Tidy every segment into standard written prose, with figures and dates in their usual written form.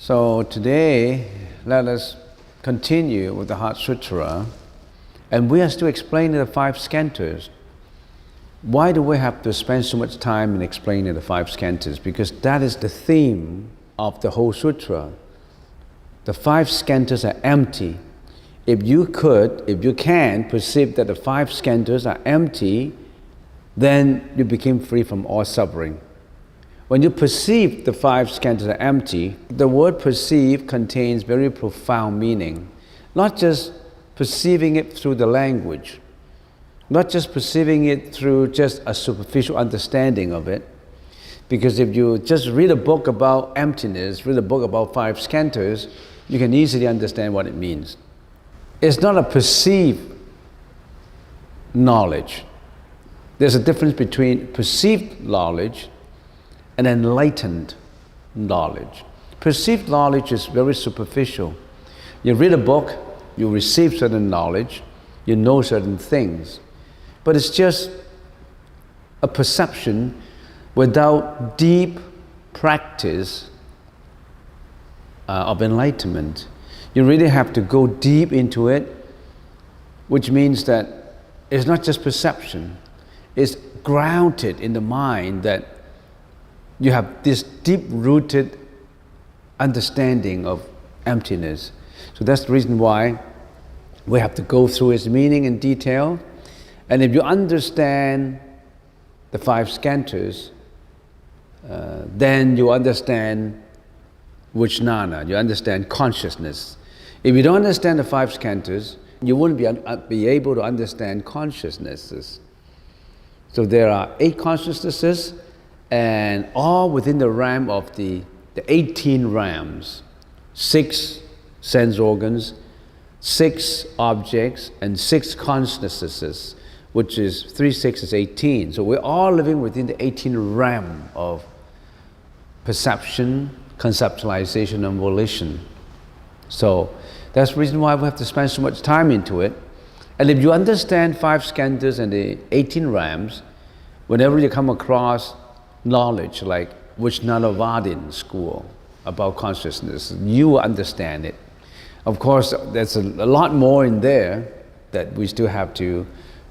So today, let us continue with the Heart Sutra, and we are still explaining the 5 skandhas. Why do we have to spend so much time in explaining the 5 skandhas? Because that is the theme of the whole sutra. The 5 skandhas are empty. If you can perceive that the 5 skandhas are empty, then you become free from all suffering. When you perceive the 5 skandhas are empty, the word perceive contains very profound meaning. Not just perceiving it through the language, not just perceiving it through just a superficial understanding of it. Because if you just read a book about emptiness, read a book about 5 skandhas, you can easily understand what it means. It's not a perceived knowledge. There's a difference between perceived knowledge and enlightened knowledge. Perceived knowledge is very superficial. You read a book, you receive certain knowledge, you know certain things, but it's just a perception without deep practice of enlightenment. You really have to go deep into it, which means that it's not just perception, it's grounded in the mind that you have this deep-rooted understanding of emptiness. So that's the reason why we have to go through its meaning in detail. And if you understand the 5 skandhas, then you understand vijnana, you understand consciousness. If you don't understand the 5 skandhas, you wouldn't be able to understand consciousnesses. So there are 8 consciousnesses, and all within the realm of the 18 realms, 6 sense organs, 6 objects, and 6 consciousnesses, which is 3, 6 is 18. So we're all living within the 18 realm of perception, conceptualization, and volition. So that's the reason why we have to spend so much time into it. And if you understand 5 skandhas and the 18 realms, whenever you come across knowledge like Vijnanavadin school about consciousness, you will understand it. Of course, there's a lot more in there that we still have to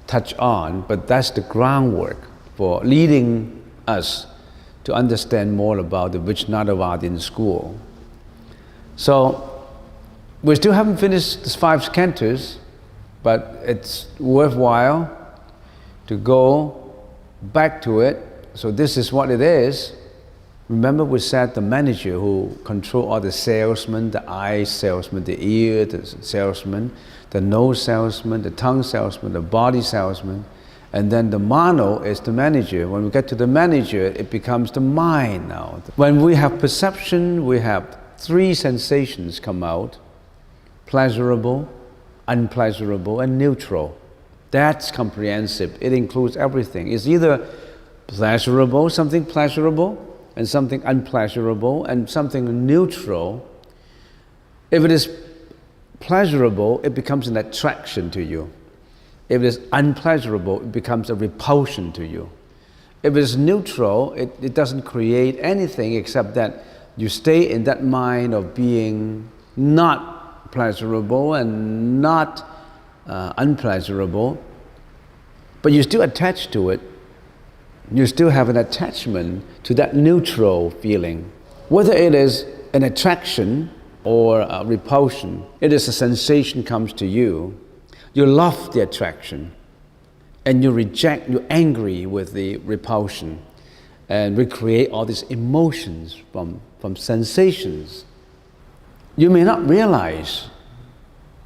touch on, but that's the groundwork for leading us to understand more about the Vijnanavadin school. So we still haven't finished the 5 skandhas, but it's worthwhile to go back to it. So this is what it is. Remember we said the manager who controls all the salesmen, the eye salesman, the ear the salesman, the nose salesman, the tongue salesman, the body salesman, and then the mano is the manager. When we get to the manager, it becomes the mind now. When we have perception, we have 3 sensations come out: pleasurable, unpleasurable, and neutral. That's comprehensive. It includes everything. It's either pleasurable, something pleasurable, and something unpleasurable, and something neutral. If it is pleasurable, it becomes an attraction to you. If it is unpleasurable, it becomes a repulsion to you. If it is neutral, it doesn't create anything except that you stay in that mind of being not pleasurable and not unpleasurable, but you still attach to it. You still have an attachment to that neutral feeling. Whether it is an attraction or a repulsion, it is a sensation comes to you. You love the attraction and you're angry with the repulsion, and we create all these emotions from sensations. You may not realize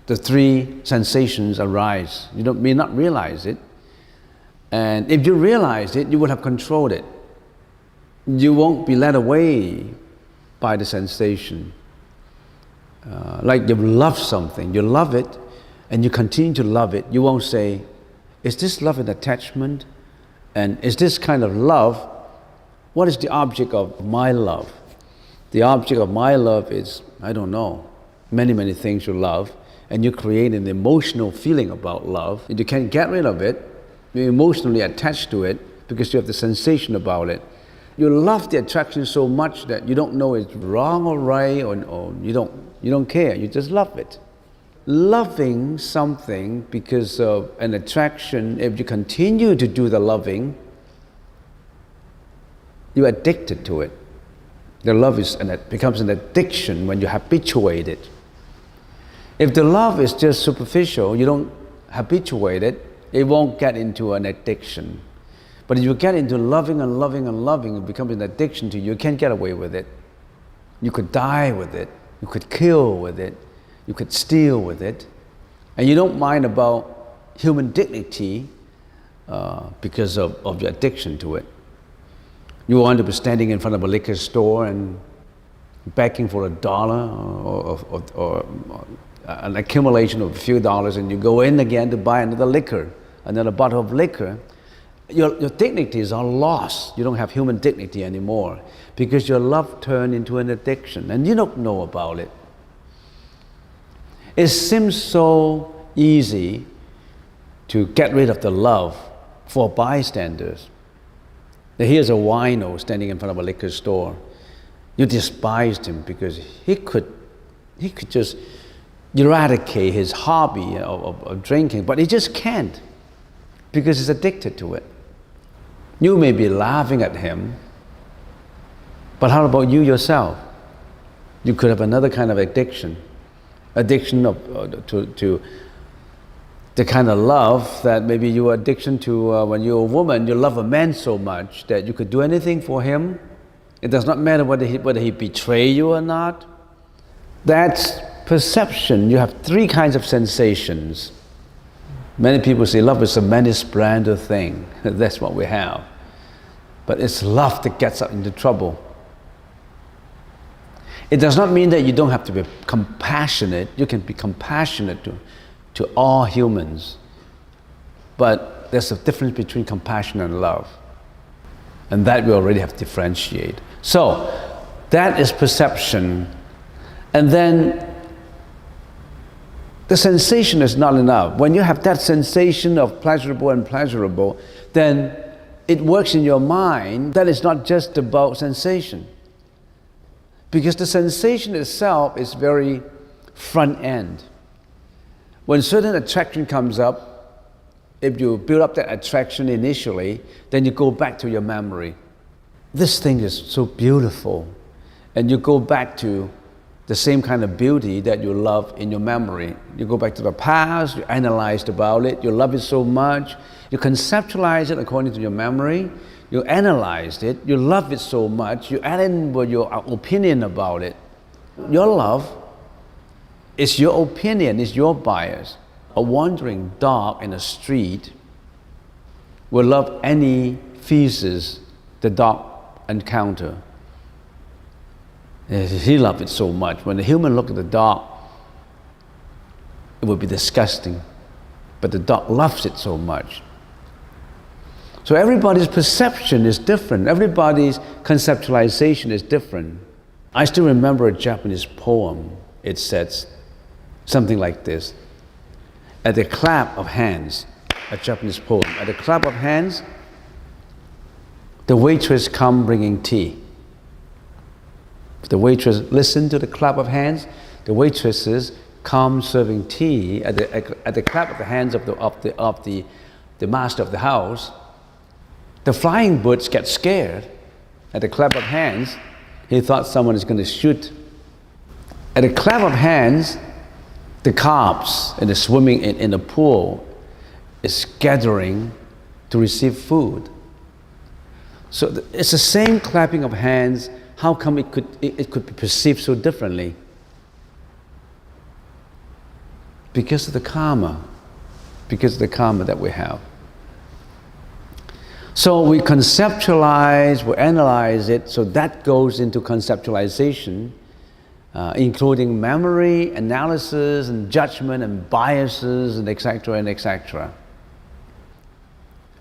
the 3 sensations arise. You may not realize it. And if you realize it, you will have controlled it. You won't be led away by the sensation. Like you love something, you love it, and you continue to love it. You won't say, is this love an attachment? And is this kind of love, what is the object of my love? The object of my love is, I don't know, many, many things you love, and you create an emotional feeling about love. And you can't get rid of it. You're emotionally attached to it because you have the sensation about it. You love the attraction so much that you don't know it's wrong or right, or you don't care. You just love it. Loving something because of an attraction, if you continue to do the loving, you're addicted to it. The love becomes an addiction when you habituate it. If the love is just superficial, you don't habituate it, it won't get into an addiction. But if you get into loving and loving and loving, it becomes an addiction to you. You can't get away with it. You could die with it. You could kill with it. You could steal with it. And you don't mind about human dignity because of your addiction to it. You want to be standing in front of a liquor store and begging for $1 or an accumulation of a few dollars, and you go in again to buy another liquor, another bottle of liquor. Your dignities are lost. You don't have human dignity anymore because your love turned into an addiction and you don't know about it. It seems so easy to get rid of the love for bystanders. Here's a wino standing in front of a liquor store. You despised him because he could just eradicate his hobby of drinking, but he just can't because he's addicted to it. You may be laughing at him, but how about you yourself? You could have another kind of addiction to the kind of love that maybe you were addiction to when you were a woman. You love a man so much that you could do anything for him. It does not matter whether he betray you or not. That's perception. You have three kinds of sensations. Many people say love is a many-splendid thing. That's what we have. But it's love that gets us into trouble. It does not mean that you don't have to be compassionate. You can be compassionate to all humans. But there's a difference between compassion and love. And that we already have to differentiate. So, that is perception. And then the sensation is not enough. When you have that sensation of pleasurable and pleasurable, then it works in your mind that it's not just about sensation. Because the sensation itself is very front end. When certain attraction comes up, if you build up that attraction initially, then you go back to your memory. This thing is so beautiful. And you go back to the same kind of beauty that you love in your memory. You go back to the past, you analyzed about it, you love it so much, you conceptualize it according to your memory, you analyzed it, you love it so much, you add in your opinion about it. Your love is your opinion, is your bias. A wandering dog in a street will love any feces the dog encounter. He loved it so much. When the human look at the dog, it would be disgusting. But the dog loves it so much. So everybody's perception is different. Everybody's conceptualization is different. I still remember a Japanese poem. It says something like this. At the clap of hands, a Japanese poem. At the clap of hands, the waitress come bringing tea. The waitress listen to the clap of hands. The waitresses come serving tea at the clap of the hands of the master of the house. The flying birds get scared at the clap of hands. He thought someone is going to shoot. At the clap of hands, the carps and the swimming in the pool is gathering to receive food. So it's the same clapping of hands. How come it could be perceived so differently? Because of the karma. Because of the karma that we have. So we conceptualize, we analyze it, so that goes into conceptualization, including memory, analysis, and judgment, and biases, and etc., and etc.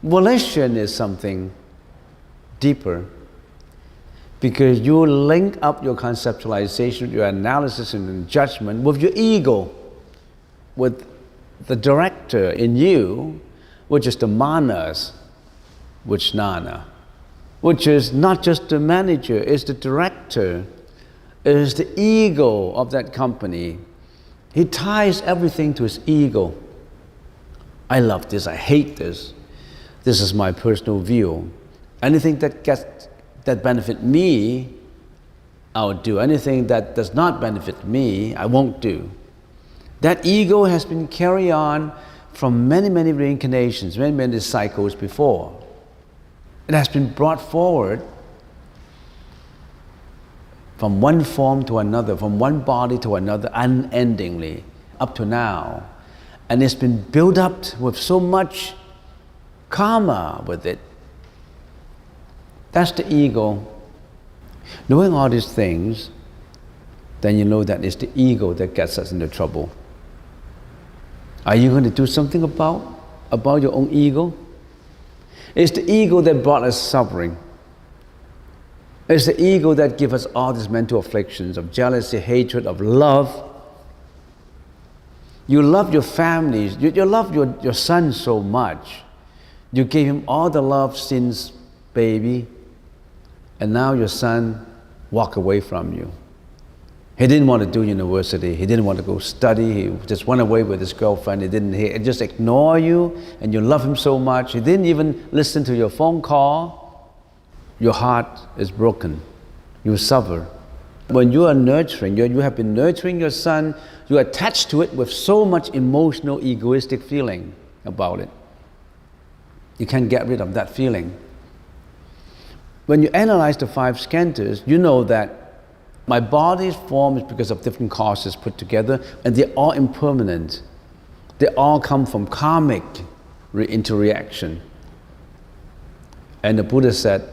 Volition is something deeper, because you link up your conceptualization, your analysis and judgment with your ego, with the director in you, which is the manas, vijnana. which is not just the manager, it's the director, is the ego of that company. He ties everything to his ego. I love this, I hate this. This is my personal view. Anything that benefits me, I'll do. Anything that does not benefit me, I won't do. That ego has been carried on from many, many reincarnations, many, many cycles before. It has been brought forward from one form to another, from one body to another, unendingly, up to now. And it's been built up with so much karma with it. That's the ego. Knowing all these things, then you know that it's the ego that gets us into trouble. Are you going to do something about your own ego? It's the ego that brought us suffering. It's the ego that gives us all these mental afflictions of jealousy, hatred, of love. You love your families, you love your son so much. You gave him all the love since baby, and now your son walked away from you. He didn't want to do university, he didn't want to go study, he just went away with his girlfriend, he just ignored you, and you love him so much, he didn't even listen to your phone call. Your heart is broken, you suffer. When you are nurturing, you have been nurturing your son, you are attached to it with so much emotional, egoistic feeling about it. You can't get rid of that feeling. When you analyze the 5 skandhas, you know that my body's form is because of different causes put together, and they're all impermanent. They all come from karmic interaction. And the Buddha said,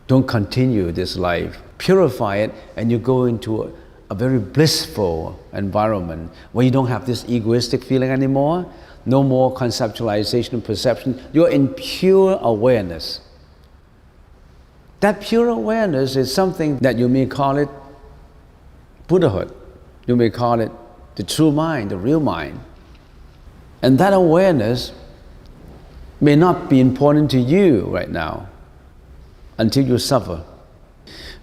don't continue this life. Purify it, and you go into a very blissful environment where you don't have this egoistic feeling anymore, no more conceptualization and perception. You're in pure awareness. That pure awareness is something that you may call it Buddhahood. You may call it the true mind, the real mind. And that awareness may not be important to you right now until you suffer.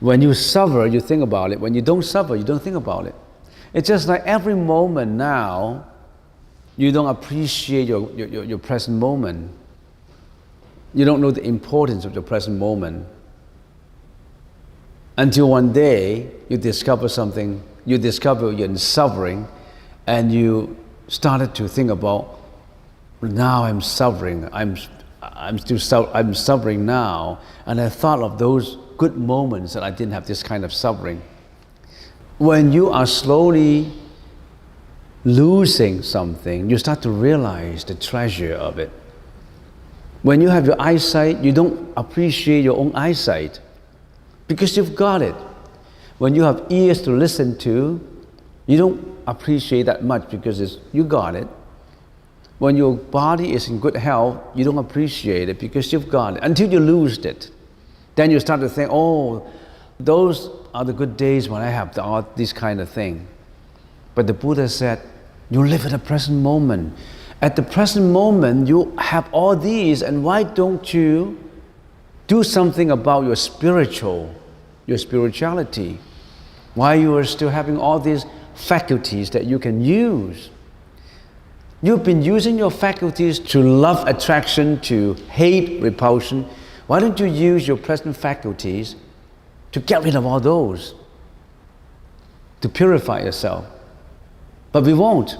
When you suffer, you think about it. When you don't suffer, you don't think about it. It's just like every moment now, you don't appreciate your present moment. You don't know the importance of your present moment. Until one day, you discover something, you discover you're in suffering, and you started to think about, now I'm suffering, I'm suffering now, and I thought of those good moments that I didn't have this kind of suffering. When you are slowly losing something, you start to realize the treasure of it. When you have your eyesight, you don't appreciate your own eyesight because you've got it. When you have ears to listen to, you don't appreciate that much because you got it. When your body is in good health, you don't appreciate it because you've got it until you lose it. Then you start to think, oh, those are the good days when I have all this kind of thing. But the Buddha said, you live at the present moment. At the present moment, you have all these, and why don't you do something about your spirituality? Why you are still having all these faculties that you can use? You've been using your faculties to love attraction, to hate repulsion. Why don't you use your present faculties to get rid of all those, to purify yourself? But we won't.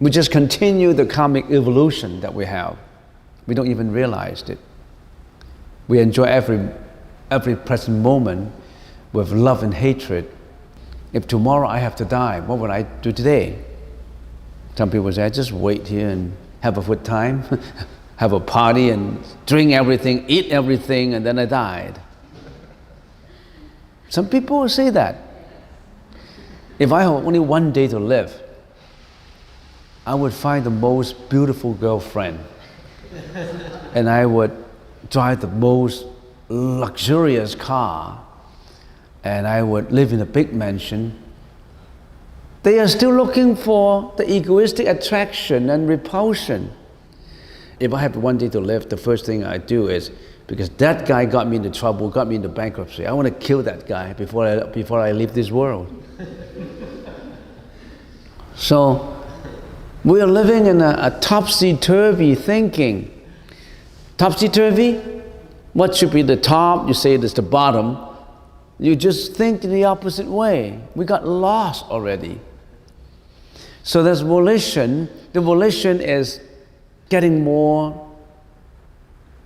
We just continue the karmic evolution that we have. We don't even realize it. We enjoy every present moment with love and hatred. If tomorrow I have to die, what would I do today? Some people say, I just wait here and have a good time, have a party and drink everything, eat everything, and then I died. Some people say that. If I have only one day to live, I would find the most beautiful girlfriend and I would drive the most luxurious car and I would live in a big mansion. They are still looking for the egoistic attraction and repulsion. If I have one day to live, the first thing I do is because that guy got me into trouble, got me into bankruptcy. I want to kill that guy before I leave this world. So we are living in a topsy-turvy thinking. Topsy-turvy? What should be the top? You say it is the bottom. You just think in the opposite way. We got lost already. So there's volition. The volition is getting more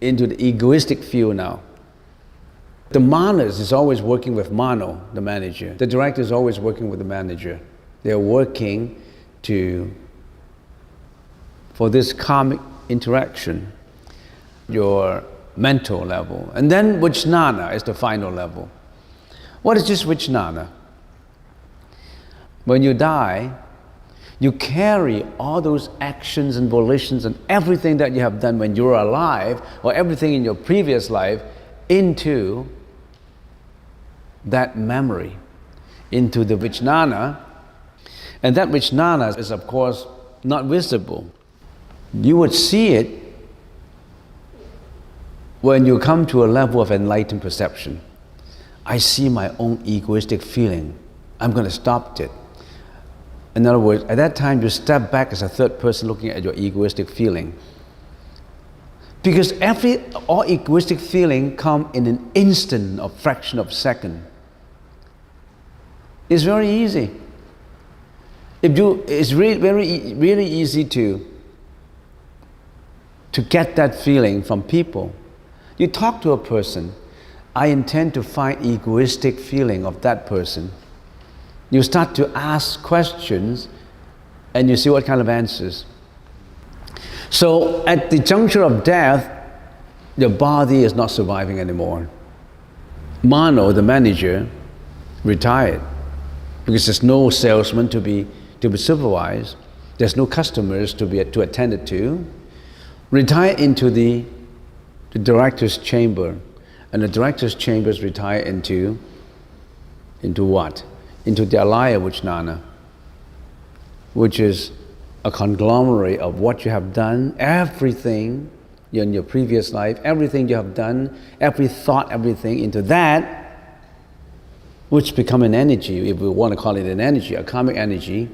into the egoistic field now. The manas is always working with mano, the manager. The director is always working with the manager. They're working for this karmic interaction, your mental level. And then vijnana is the final level. What is this vijnana? When you die, you carry all those actions and volitions and everything that you have done when you were alive, or everything in your previous life, into that memory, into the vijnana. And that vijnana is, of course, not visible. You would see it when you come to a level of enlightened perception. I see my own egoistic feeling. I'm going to stop it. In other words, at that time you step back as a third person looking at your egoistic feeling. Because all egoistic feeling come in an instant or fraction of a second. It's very easy. It's really easy to get that feeling from people. You talk to a person, I intend to find egoistic feeling of that person. You start to ask questions and you see what kind of answers. So at the juncture of death, your body is not surviving anymore. Mano, the manager, retired because there's no salesman to be supervised. There's no customers to attend to. Retire into the director's chamber, and the director's chambers retire into what? Into the alaya vijnana, which is a conglomerate of what you have done, everything in your previous life, everything you have done, every thought, everything, into that, which become an energy, if we want to call it an energy, a karmic energy.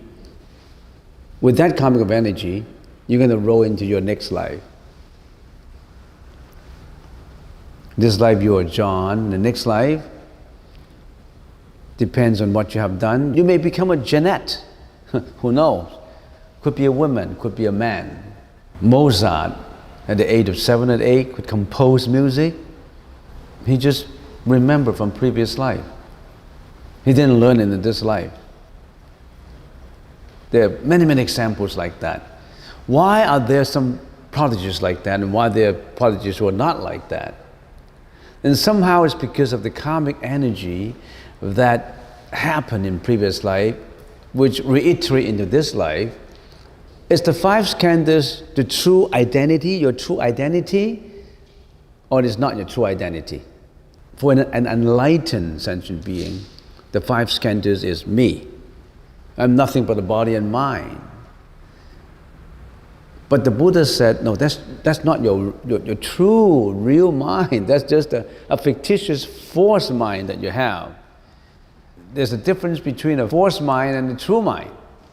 With that karmic energy, you're going to roll into your next life. This life you are John, the next life depends on what you have done. You may become a Jeanette, who knows? Could be a woman, could be a man. Mozart, at the age of 7 or 8, could compose music. He just remembered from previous life. He didn't learn it in this life. There are many, many examples like that. Why are there some prodigies like that, and why there are prodigies who are not like that? And somehow it's because of the karmic energy that happened in previous life, which reiterate into this life. Is the 5 skandhas the true identity, your true identity, or it is not your true identity? For an enlightened sentient being, the 5 skandhas is me. I'm nothing but a body and mind. But the Buddha said, no, that's not your true, real mind. That's just a fictitious force mind that you have. There's a difference between a force mind and a true mind.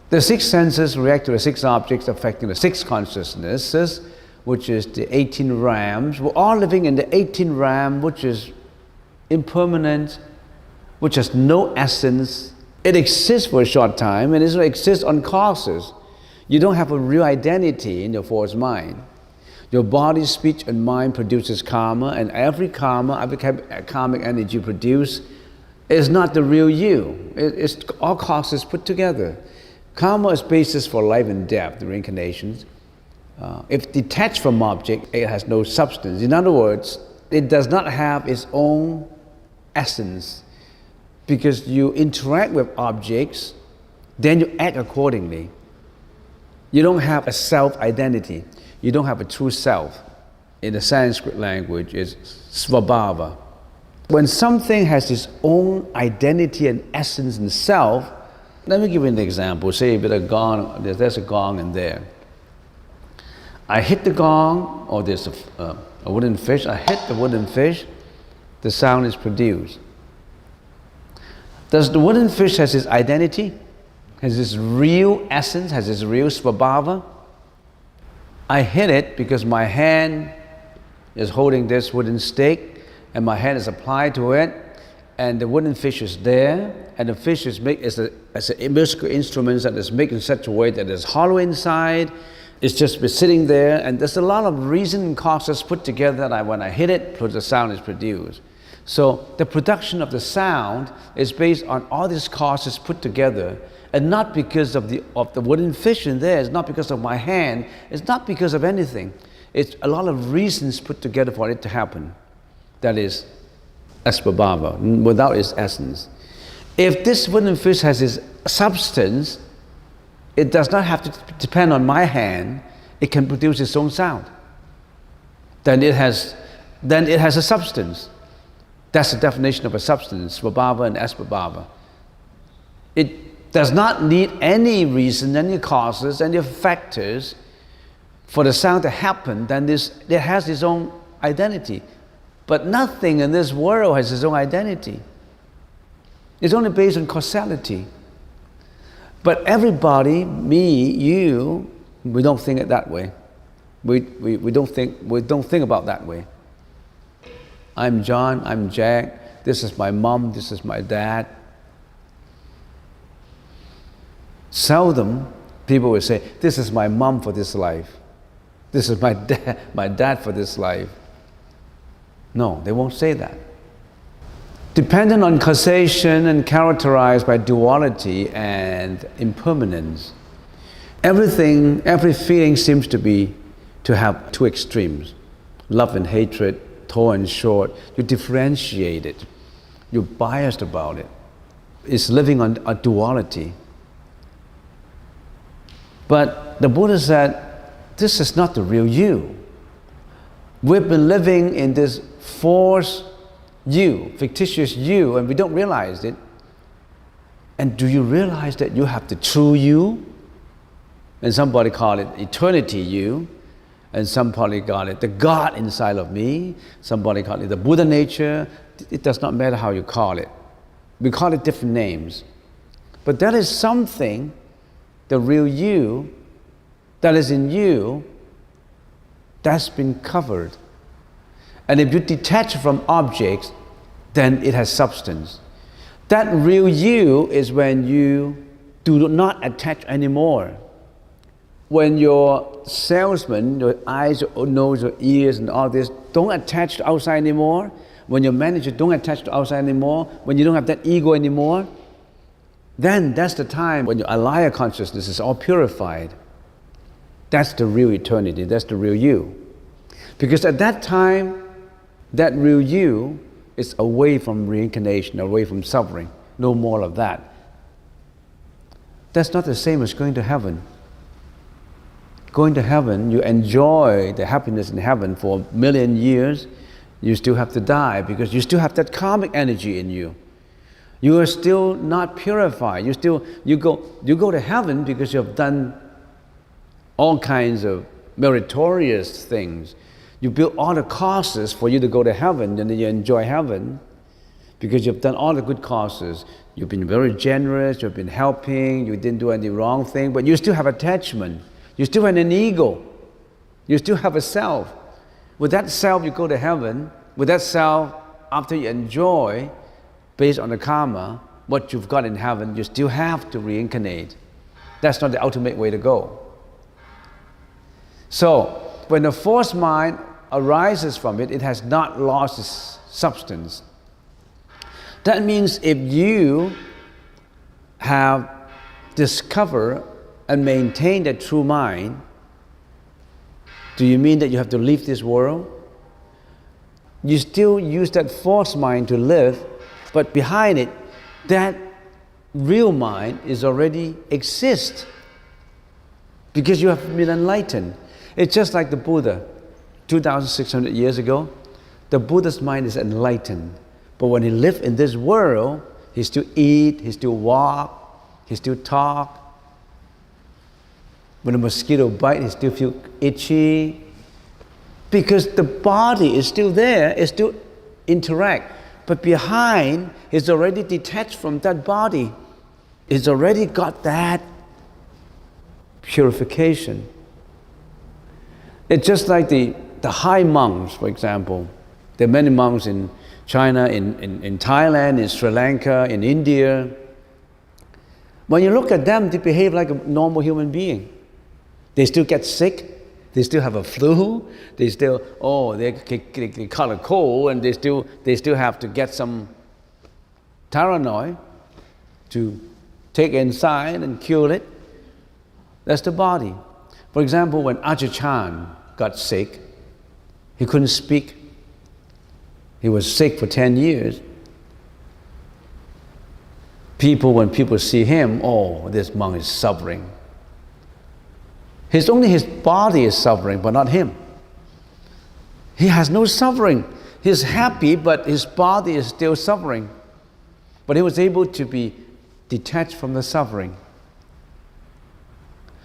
The 6 senses react to the 6 objects affecting the 6 consciousnesses, which is the 18 rams. We're all living in the 18 ram, which is impermanent, which has no essence. It exists for a short time and it exists on causes. You don't have a real identity in your force mind. Your body, speech, and mind produces karma, and every karma, every karmic energy produced is not the real you. It's all causes put together. Karma is basis for life and death, the reincarnations. If detached from object, it has no substance. In other words, it does not have its own essence, because you interact with objects, then you act accordingly. You don't have a self-identity. You don't have a true self. In the Sanskrit language, it's svabhava. When something has its own identity and essence and self, let me give you an example. Say with a gong, there's a gong in there. I hit the gong, or there's a wooden fish, I hit the wooden fish, the sound is produced. Does the wooden fish has its identity? Has its real essence? Has its real svabhava? I hit it because my hand is holding this wooden stake and my hand is applied to it and the wooden fish is there and the fish is as a musical instrument that is made in such a way that it's hollow inside. It's just sitting there and there's a lot of reason and causes put together that when I hit it, the sound is produced. So the production of the sound is based on all these causes put together, and not because of the wooden fish in there. It's not because of my hand. It's not because of anything. It's a lot of reasons put together for it to happen. That is asvabhava, without its essence. If this wooden fish has its substance, it does not have to depend on my hand. It can produce its own sound. Then it has a substance. That's the definition of a substance, svabhava and asvabhava. It does not need any reason, any causes, any factors for the sound to happen. Then it has its own identity. But nothing in this world has its own identity. It's only based on causality. But everybody, me, you, we don't think it that way. We don't think about that way. I'm John, I'm Jack, this is my mom, this is my dad. Seldom people will say, this is my mom for this life. This is my dad for this life. No, they won't say that. Dependent on causation and characterized by duality and impermanence, every feeling seems to have two extremes, love and hatred, tall and short. You differentiate it. You're biased about it. It's living on a duality. But the Buddha said, this is not the real you. We've been living in this false you, fictitious you, and we don't realize it. And do you realize that you have the true you? And somebody call it eternity you. And somebody call it the God inside of me. Somebody call it the Buddha nature. It does not matter how you call it. We call it different names. But that is something, the real you, that is in you, that's been covered. And if you detach from objects, then it has substance. That real you is when you do not attach anymore. When your salesman, your eyes, your nose, your ears, and all this don't attach to outside anymore, when your manager don't attach to outside anymore, when you don't have that ego anymore, then that's the time when your alaya consciousness is all purified. That's the real eternity, that's the real you. Because at that time, that real you is away from reincarnation, away from suffering, no more of that. That's not the same as going to heaven. Going to heaven, you enjoy the happiness in heaven for a million years, you still have to die because you still have that karmic energy in you. You are still not purified. You go to heaven because you have done all kinds of meritorious things. You build all the causes for you to go to heaven, and then you enjoy heaven because you've done all the good causes. You've been very generous, you've been helping, you didn't do any wrong thing, but you still have attachment. You still have an ego. You still have a self. With that self, you go to heaven. With that self, after you enjoy, based on the karma, what you've got in heaven, you still have to reincarnate. That's not the ultimate way to go. So, when the false mind arises from it, it has not lost its substance. That means if you have discovered and maintained a true mind, do you mean that you have to leave this world? You still use that false mind to live, but behind it, that real mind is already exists because you have been enlightened. It's just like the Buddha, 2,600 years ago. The Buddha's mind is enlightened. But when he lived in this world, he still eat, he still walk, he still talk. When a mosquito bites, he still feel itchy. Because the body is still there, it still interact. But behind, it's already detached from that body. It's already got that purification. It's just like the high monks, for example. There are many monks in China, in Thailand, in Sri Lanka, in India. When you look at them, they behave like a normal human being. They still get sick. They still have a flu. They still, they caught a cold, and they still have to get some Tylenol to take inside and cure it. That's the body. For example, when Ajahn Chah got sick, he couldn't speak. He was sick for 10 years. When people see him, this monk is suffering. Only his body is suffering, but not him. He has no suffering. He's happy, but his body is still suffering. But he was able to be detached from the suffering.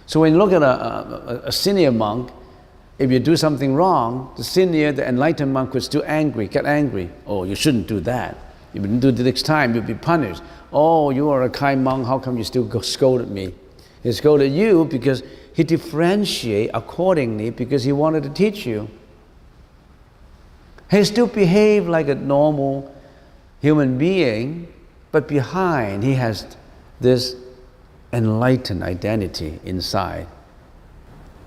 So when you look at a senior monk, if you do something wrong, the enlightened monk would still get angry. You shouldn't do that. If you didn't do it the next time, you'll be punished. You are a kind monk, how come you still scolded me? He scolded you because he differentiated accordingly because he wanted to teach you. He still behaved like a normal human being, but behind he has this enlightened identity inside.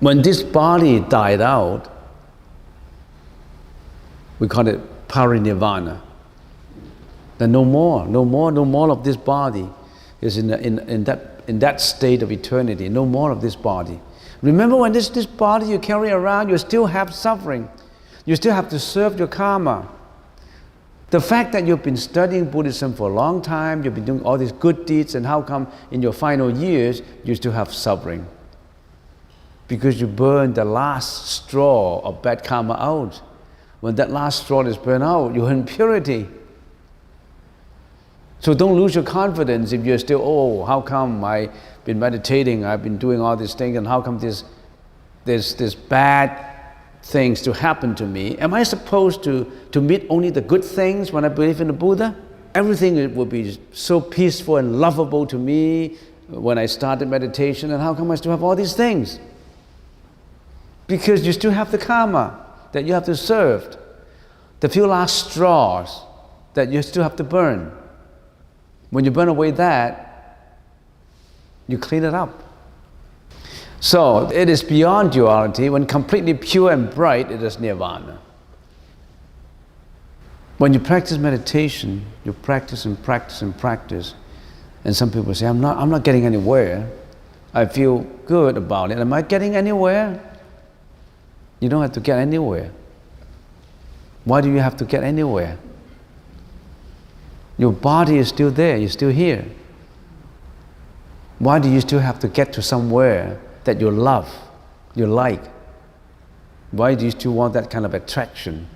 When this body died out, we call it parinirvana. Then no more of this body is in that state of eternity. No more of this body. Remember, when this body you carry around, you still have suffering. You still have to serve your karma. The fact that you've been studying Buddhism for a long time, you've been doing all these good deeds, and how come in your final years you still have suffering? Because you burned the last straw of bad karma out. When that last straw is burned out, you're in purity. So don't lose your confidence if you're still, how come I've been meditating, I've been doing all these things, and how come there's bad things to happen to me? Am I supposed to meet only the good things when I believe in the Buddha? Everything will be so peaceful and lovable to me when I started meditation, and how come I still have all these things? Because you still have the karma that you have to serve, the few last straws that you still have to burn. When you burn away that, you clean it up. So it is beyond duality. When completely pure and bright, it is nirvana. When you practice meditation, you practice and practice and practice, and some people say, I'm not getting anywhere. I feel good about it. Am I getting anywhere? You don't have to get anywhere. Why do you have to get anywhere? Your body is still there, you're still here. Why do you still have to get to somewhere that you love, you like? Why do you still want that kind of attraction?